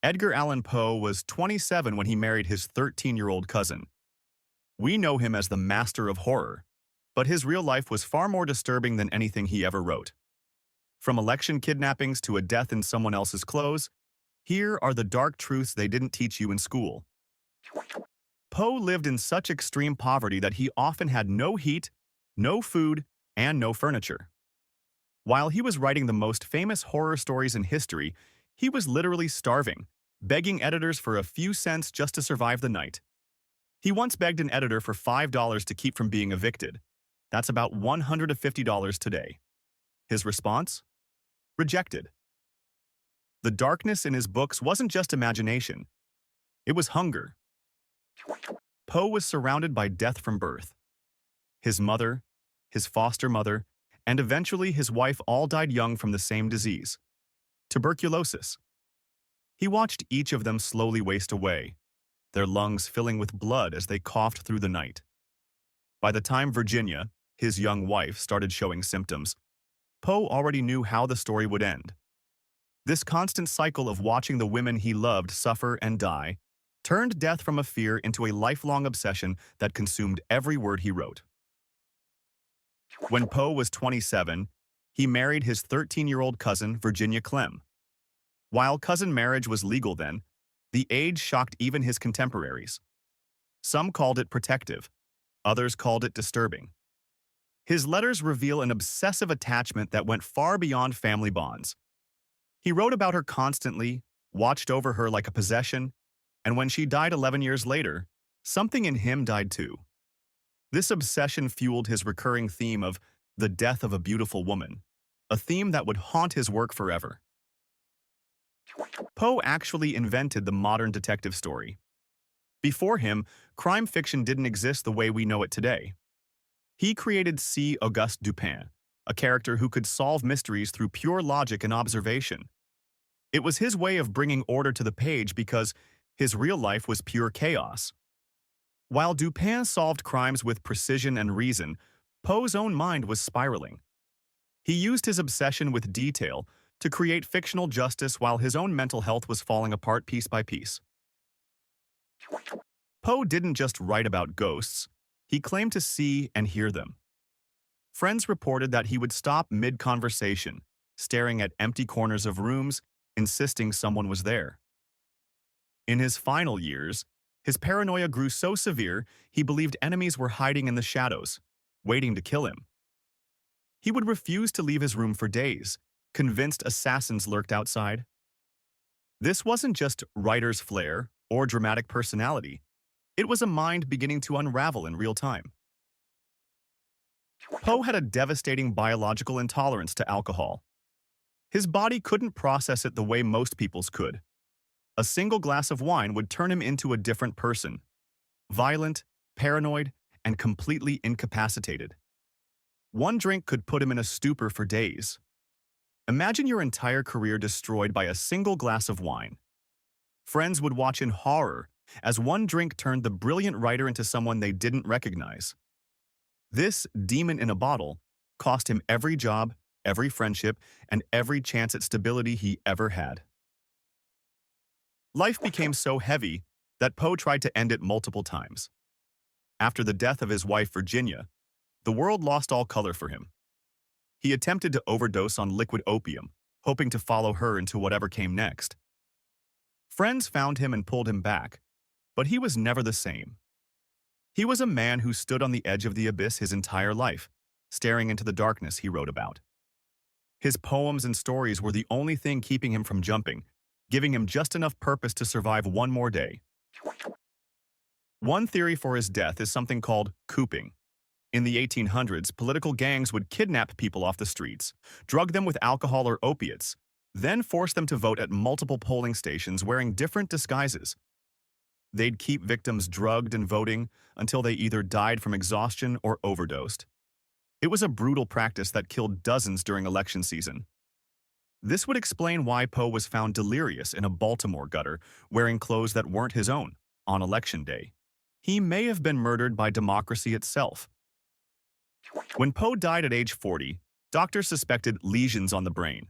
Edgar Allan Poe was 27 when he married his 13-year-old cousin. We know him as the master of horror, but his real life was far more disturbing than anything he ever wrote. From election kidnappings to a death in someone else's clothes, here are the dark truths they didn't teach you in school. Poe lived in such extreme poverty that he often had no heat, no food, and no furniture. While he was writing the most famous horror stories in history, he was literally starving, begging editors for a few cents just to survive the night. He once begged an editor for $5 to keep from being evicted. That's about $150 today. His response? Rejected. The darkness in his books wasn't just imagination. It was hunger. Poe was surrounded by death from birth. His mother, his foster mother, and eventually his wife all died young from the same disease, tuberculosis. He watched each of them slowly waste away, their lungs filling with blood as they coughed through the night. By the time Virginia, his young wife, started showing symptoms, Poe already knew how the story would end. This constant cycle of watching the women he loved suffer and die turned death from a fear into a lifelong obsession that consumed every word he wrote. When Poe was 27, he married his 13-year-old cousin, Virginia Clem. While cousin marriage was legal then, the age shocked even his contemporaries. Some called it protective, others called it disturbing. His letters reveal an obsessive attachment that went far beyond family bonds. He wrote about her constantly, watched over her like a possession, and when she died 11 years later, something in him died too. This obsession fueled his recurring theme of the death of a beautiful woman, a theme that would haunt his work forever. Poe actually invented the modern detective story. Before him, crime fiction didn't exist the way we know it today. He created C. Auguste Dupin, a character who could solve mysteries through pure logic and observation. It was his way of bringing order to the page because his real life was pure chaos. While Dupin solved crimes with precision and reason, Poe's own mind was spiraling. He used his obsession with detail to create fictional justice while his own mental health was falling apart piece by piece. Poe didn't just write about ghosts, he claimed to see and hear them. Friends reported that he would stop mid-conversation, staring at empty corners of rooms, insisting someone was there. In his final years, his paranoia grew so severe he believed enemies were hiding in the shadows, waiting to kill him. He would refuse to leave his room for days, convinced assassins lurked outside. This wasn't just writer's flair or dramatic personality. It was a mind beginning to unravel in real time. Poe had a devastating biological intolerance to alcohol. His body couldn't process it the way most people's could. A single glass of wine would turn him into a different person, violent, paranoid, and completely incapacitated. One drink could put him in a stupor for days. Imagine your entire career destroyed by a single glass of wine. Friends would watch in horror as one drink turned the brilliant writer into someone they didn't recognize. This demon in a bottle cost him every job, every friendship, and every chance at stability he ever had. Life became so heavy that Poe tried to end it multiple times. After the death of his wife Virginia, the world lost all color for him. He attempted to overdose on liquid opium, hoping to follow her into whatever came next. Friends found him and pulled him back, but he was never the same. He was a man who stood on the edge of the abyss his entire life, staring into the darkness he wrote about. His poems and stories were the only thing keeping him from jumping, giving him just enough purpose to survive one more day. One theory for his death is something called cooping. In the 1800s, political gangs would kidnap people off the streets, drug them with alcohol or opiates, then force them to vote at multiple polling stations wearing different disguises. They'd keep victims drugged and voting until they either died from exhaustion or overdosed. It was a brutal practice that killed dozens during election season. This would explain why Poe was found delirious in a Baltimore gutter, wearing clothes that weren't his own, on election day. He may have been murdered by democracy itself. When Poe died at age 40, doctors suspected lesions on the brain.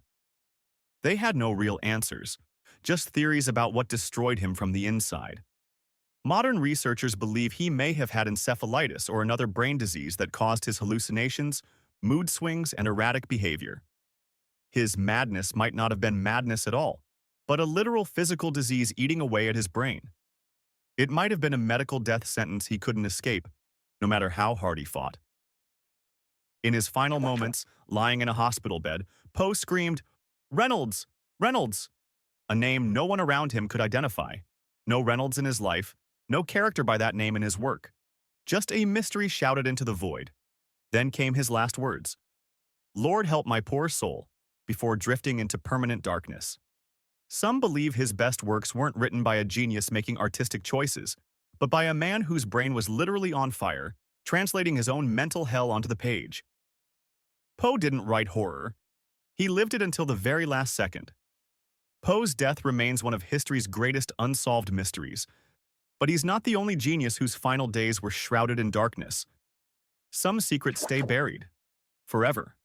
They had no real answers, just theories about what destroyed him from the inside. Modern researchers believe he may have had encephalitis or another brain disease that caused his hallucinations, mood swings, and erratic behavior. His madness might not have been madness at all, but a literal physical disease eating away at his brain. It might have been a medical death sentence he couldn't escape, no matter how hard he fought. In his final moments, lying in a hospital bed, Poe screamed, "Reynolds! Reynolds!" A name no one around him could identify. No Reynolds in his life, no character by that name in his work. Just a mystery shouted into the void. Then came his last words, "Lord help my poor soul," before drifting into permanent darkness. Some believe his best works weren't written by a genius making artistic choices, but by a man whose brain was literally on fire, translating his own mental hell onto the page. Poe didn't write horror. He lived it until the very last second. Poe's death remains one of history's greatest unsolved mysteries, but he's not the only genius whose final days were shrouded in darkness. Some secrets stay buried, forever.